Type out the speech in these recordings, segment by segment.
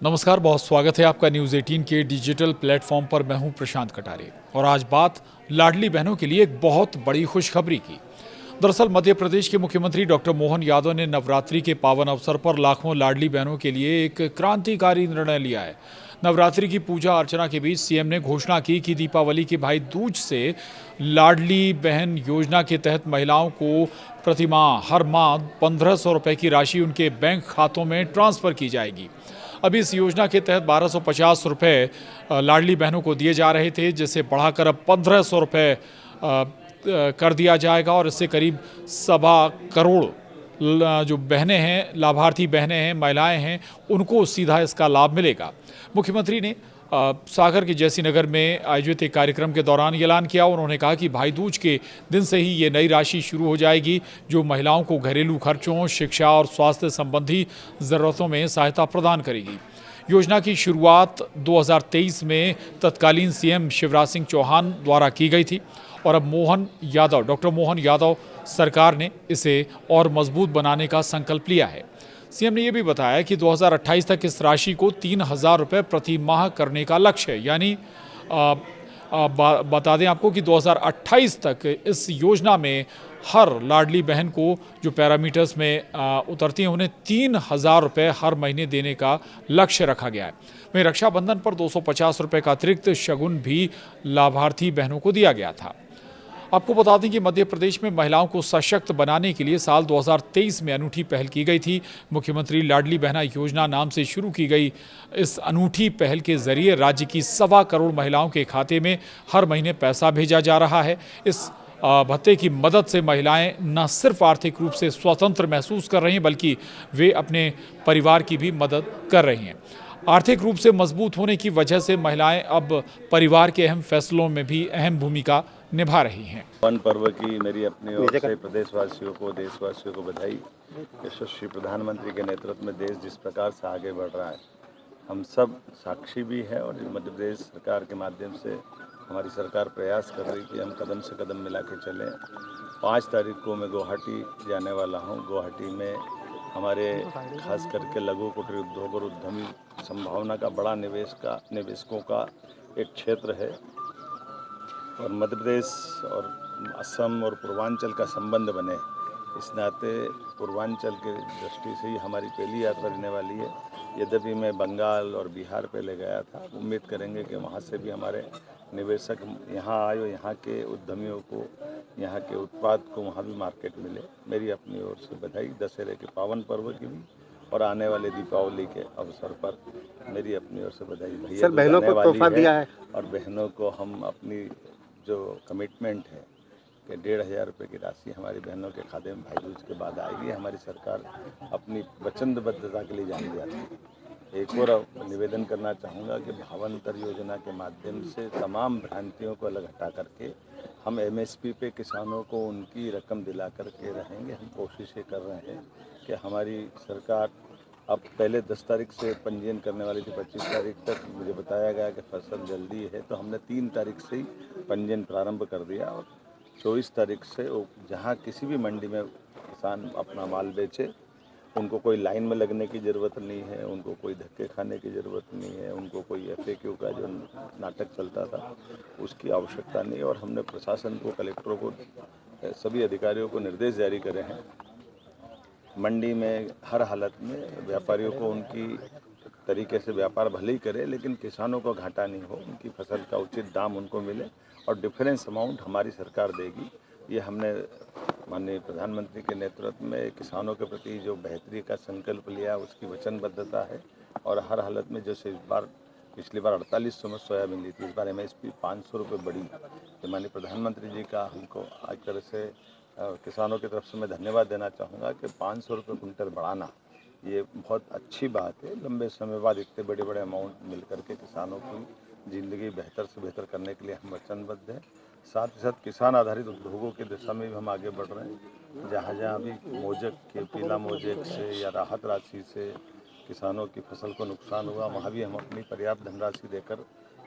नमस्कार, बहुत स्वागत है आपका न्यूज़ 18 के डिजिटल प्लेटफॉर्म पर। मैं हूं प्रशांत कटारे और आज बात लाडली बहनों के लिए एक बहुत बड़ी खुशखबरी की। दरअसल मध्य प्रदेश के मुख्यमंत्री डॉक्टर मोहन यादव ने नवरात्रि के पावन अवसर पर लाखों लाडली बहनों के लिए एक क्रांतिकारी निर्णय लिया है। नवरात्रि की पूजा अर्चना के बीच सीएम ने घोषणा की कि दीपावली के भाई दूज से लाडली बहन योजना के तहत महिलाओं को प्रति माह हर माह 1,500 रुपये की राशि उनके बैंक खातों में ट्रांसफर की जाएगी। अभी इस योजना के तहत 1,250 रुपये लाडली बहनों को दिए जा रहे थे, जिसे बढ़ाकर अब 1,500 रुपये कर दिया जाएगा और इससे करीब 1.25 करोड़ जो बहनें हैं, लाभार्थी बहनें हैं, महिलाएं हैं, उनको सीधा इसका लाभ मिलेगा। मुख्यमंत्री ने सागर के जैसी नगर में आयोजित एक कार्यक्रम के दौरान ये ऐलान किया। उन्होंने कहा कि भाई दूज के दिन से ही ये नई राशि शुरू हो जाएगी, जो महिलाओं को घरेलू खर्चों, शिक्षा और स्वास्थ्य संबंधी ज़रूरतों में सहायता प्रदान करेगी। योजना की शुरुआत 2023 में तत्कालीन सीएम शिवराज सिंह चौहान द्वारा की गई थी और अब डॉक्टर मोहन यादव सरकार ने इसे और मजबूत बनाने का संकल्प लिया है। सीएम ने यह भी बताया कि 2028 तक इस राशि को 3,000 रुपये प्रति माह करने का लक्ष्य है। यानी बता दें आपको कि 2028 तक इस योजना में हर लाडली बहन को जो पैरामीटर्स में उतरती हैं, उन्हें 3,000 रुपये हर महीने देने का लक्ष्य रखा गया है। वहीं रक्षाबंधन पर 250 रुपये का अतिरिक्त शगुन भी लाभार्थी बहनों को दिया गया था। आपको बता दें कि मध्य प्रदेश में महिलाओं को सशक्त बनाने के लिए साल 2023 में अनूठी पहल की गई थी। मुख्यमंत्री लाडली बहना योजना नाम से शुरू की गई इस अनूठी पहल के जरिए राज्य की 1.25 करोड़ महिलाओं के खाते में हर महीने पैसा भेजा जा रहा है। इस भत्ते की मदद से महिलाएं न सिर्फ आर्थिक रूप से स्वतंत्र महसूस कर रही हैं, बल्कि वे अपने परिवार की भी मदद कर रही हैं। आर्थिक रूप से मजबूत होने की वजह से महिलाएं अब परिवार के अहम फैसलों में भी अहम भूमिका निभा रही हैं। वन पर्व की मेरी अपनी ओर से प्रदेशवासियों को, देशवासियों को बधाई। यशस्वी प्रधानमंत्री के नेतृत्व में देश जिस प्रकार से आगे बढ़ रहा है, हम सब साक्षी भी है और मध्य प्रदेश सरकार के माध्यम से हमारी सरकार प्रयास कर रही कि हम कदम से कदम मिला के चलें। 5 तारीख को मैं गुवाहाटी जाने वाला हूँ। गुवाहाटी में हमारे खास करके लघु कुटीर उद्योग और उद्यमी संभावना का बड़ा निवेशकों का एक क्षेत्र है और मध्य प्रदेश और असम और पूर्वांचल का संबंध बने। इस नाते पूर्वांचल के दृष्टि से ही हमारी पहली यात्रा रहने वाली है। यद्यपि मैं बंगाल और बिहार पहले गया था, उम्मीद करेंगे कि वहाँ से भी हमारे निवेशक यहाँ आए और यहाँ के उद्यमियों को, यहाँ के उत्पाद को वहाँ भी मार्केट मिले। मेरी अपनी ओर से बधाई दशहरे के पावन पर्व की भी और आने वाले दीपावली के अवसर पर मेरी अपनी ओर से बधाई। भैया बहनों को तोहफा दिया है और बहनों को हम अपनी जो कमिटमेंट है कि 1,500 रुपये की राशि हमारी बहनों के खाते में भाई दूज के बाद आएगी। हमारी सरकार अपनी वचनबद्धता के लिए जानी जाती है। एक और निवेदन करना चाहूँगा कि भावांतर योजना के माध्यम से तमाम भ्रांतियों को अलग हटा करके हम एमएसपी पे किसानों को उनकी रकम दिला करके रहेंगे। हम कोशिश ये कर रहे हैं कि हमारी सरकार अब पहले 10 तारीख से पंजीयन करने वाली थी, 25 तारीख तक मुझे बताया गया कि फसल जल्दी है, तो हमने 3 तारीख से ही पंजीयन प्रारंभ कर दिया और 24 तारीख से जहां किसी भी मंडी में किसान अपना माल बेचे, उनको कोई लाइन में लगने की ज़रूरत नहीं है, उनको कोई धक्के खाने की ज़रूरत नहीं है, उनको कोई FAQ का जो नाटक चलता था उसकी आवश्यकता नहीं। और हमने प्रशासन को, कलेक्टरों को, सभी अधिकारियों को निर्देश जारी करे हैं मंडी में हर हालत में व्यापारियों को उनकी तरीके से व्यापार भले ही करे, लेकिन किसानों को घाटा नहीं हो, उनकी फसल का उचित दाम उनको मिले और डिफरेंस अमाउंट हमारी सरकार देगी। ये हमने माननीय प्रधानमंत्री के नेतृत्व में किसानों के प्रति जो बेहतरी का संकल्प लिया, उसकी वचनबद्धता है। और हर हालत में जैसे पिछली बार 4800 में सोयाबीन ली थी, इस बार MSP 500 रुपये बढ़ी। तो माननीय प्रधानमंत्री जी का हमको आज तरह से किसानों की तरफ से मैं धन्यवाद देना चाहूँगा कि 500 रुपये कुंटल बढ़ाना ये बहुत अच्छी बात है। लंबे समय बाद इतने बड़े बड़े अमाउंट मिल करके किसानों की ज़िंदगी बेहतर से बेहतर करने के लिए हम वचनबद्ध हैं। साथ ही साथ किसान आधारित उद्योगों की दिशा में भी हम आगे बढ़ रहे हैं। जहाँ जहाँ भी मोजेक के पीला मोजेक से या राहत राशि से किसानों की फसल को नुकसान हुआ, वहाँ भी हम अपनी पर्याप्त धनराशि देकर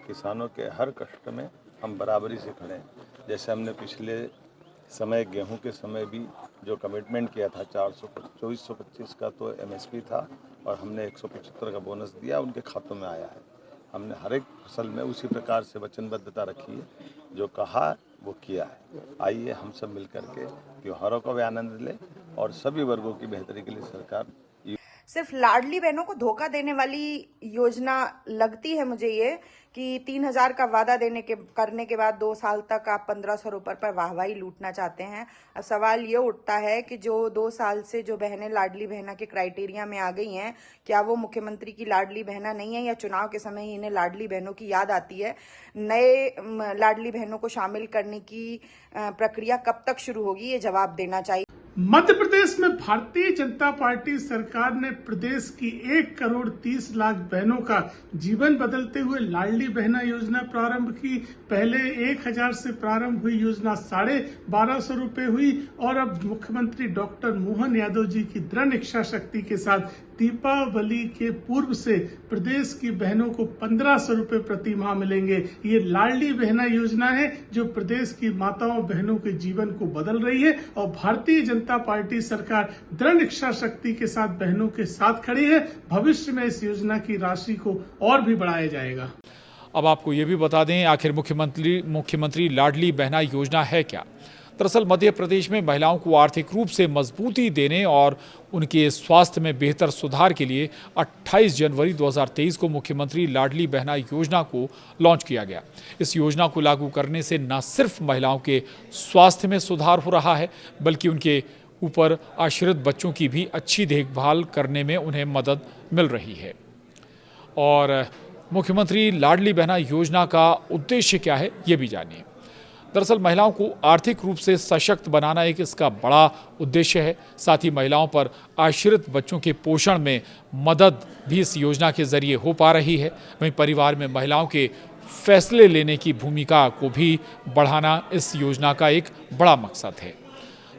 किसानों के हर कष्ट में हम बराबरी से खड़े हैं। जैसे हमने पिछले समय गेहूं के समय भी जो कमिटमेंट किया था 2425 का तो एमएसपी था और हमने 175 का बोनस दिया, उनके खातों में आया है। हमने हर एक फसल में उसी प्रकार से वचनबद्धता रखी है, जो कहा वो किया है। आइए हम सब मिल करके त्योहारों का भी आनंद लें और सभी वर्गों की बेहतरी के लिए सरकार सिर्फ लाडली बहनों को धोखा देने वाली योजना लगती है मुझे ये कि 3,000 का वादा करने के बाद 2 साल तक आप 1,500 रुपये पर वाहवाही लूटना चाहते हैं। अब सवाल ये उठता है कि जो 2 साल से जो बहनें लाडली बहना के क्राइटेरिया में आ गई हैं, क्या वो मुख्यमंत्री की लाडली बहना नहीं है या चुनाव के समय ही इन्हें लाडली बहनों की याद आती है? नए लाडली बहनों को शामिल करने की प्रक्रिया कब तक शुरू होगी, ये जवाब देना चाहिए। मध्य प्रदेश में भारतीय जनता पार्टी सरकार ने प्रदेश की 1,30,00,000 बहनों का जीवन बदलते हुए लाडली बहना योजना प्रारंभ की। पहले 1,000 से प्रारंभ हुई योजना 1,250 रुपए हुई और अब मुख्यमंत्री डॉक्टर मोहन यादव जी की दृढ़ इच्छा शक्ति के साथ दीपावली के पूर्व से प्रदेश की बहनों को 1,500 रुपए प्रति माह मिलेंगे। ये लाडली बहना योजना है जो प्रदेश की माताओं बहनों के जीवन को बदल रही है और भारतीय जनता पार्टी सरकार दृढ़ इच्छा शक्ति के साथ बहनों के साथ खड़ी है। भविष्य में इस योजना की राशि को और भी बढ़ाया जाएगा। अब आपको ये भी बता दें, आखिर मुख्यमंत्री लाडली बहना योजना है क्या। दरअसल मध्य प्रदेश में महिलाओं को आर्थिक रूप से मजबूती देने और उनके स्वास्थ्य में बेहतर सुधार के लिए 28 जनवरी 2023 को मुख्यमंत्री लाडली बहना योजना को लॉन्च किया गया। इस योजना को लागू करने से न सिर्फ महिलाओं के स्वास्थ्य में सुधार हो रहा है, बल्कि उनके ऊपर आश्रित बच्चों की भी अच्छी देखभाल करने में उन्हें मदद मिल रही है। और मुख्यमंत्री लाडली बहना योजना का उद्देश्य क्या है, ये भी जानिए। दरअसल महिलाओं को आर्थिक रूप से सशक्त बनाना एक इसका बड़ा उद्देश्य है। साथ ही महिलाओं पर आश्रित बच्चों के पोषण में मदद भी इस योजना के जरिए हो पा रही है। वहीं परिवार में महिलाओं के फैसले लेने की भूमिका को भी बढ़ाना इस योजना का एक बड़ा मकसद है।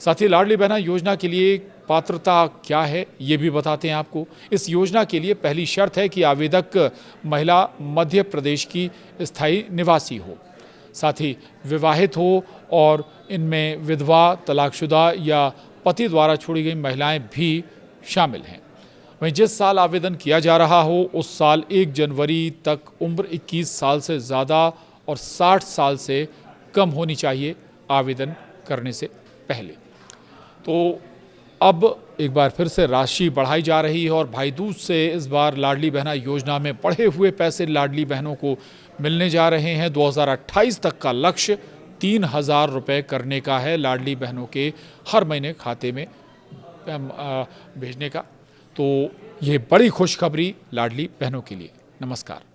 साथ ही लाडली बहना योजना के लिए पात्रता क्या है, ये भी बताते हैं आपको। इस योजना के लिए पहली शर्त है कि आवेदक महिला मध्य प्रदेश की स्थायी निवासी हो, साथ ही विवाहित हो और इनमें विधवा, तलाकशुदा या पति द्वारा छोड़ी गई महिलाएं भी शामिल हैं। वहीं जिस साल आवेदन किया जा रहा हो उस साल 1 जनवरी तक उम्र 21 साल से ज़्यादा और 60 साल से कम होनी चाहिए आवेदन करने से पहले। तो अब एक बार फिर से राशि बढ़ाई जा रही है और भाई दूज से इस बार लाडली बहना योजना में बढ़े हुए पैसे लाडली बहनों को मिलने जा रहे हैं। 2028 तक का लक्ष्य 3,000 रुपये करने का है लाडली बहनों के हर महीने खाते में भेजने का। तो ये बड़ी खुशखबरी लाडली बहनों के लिए। नमस्कार।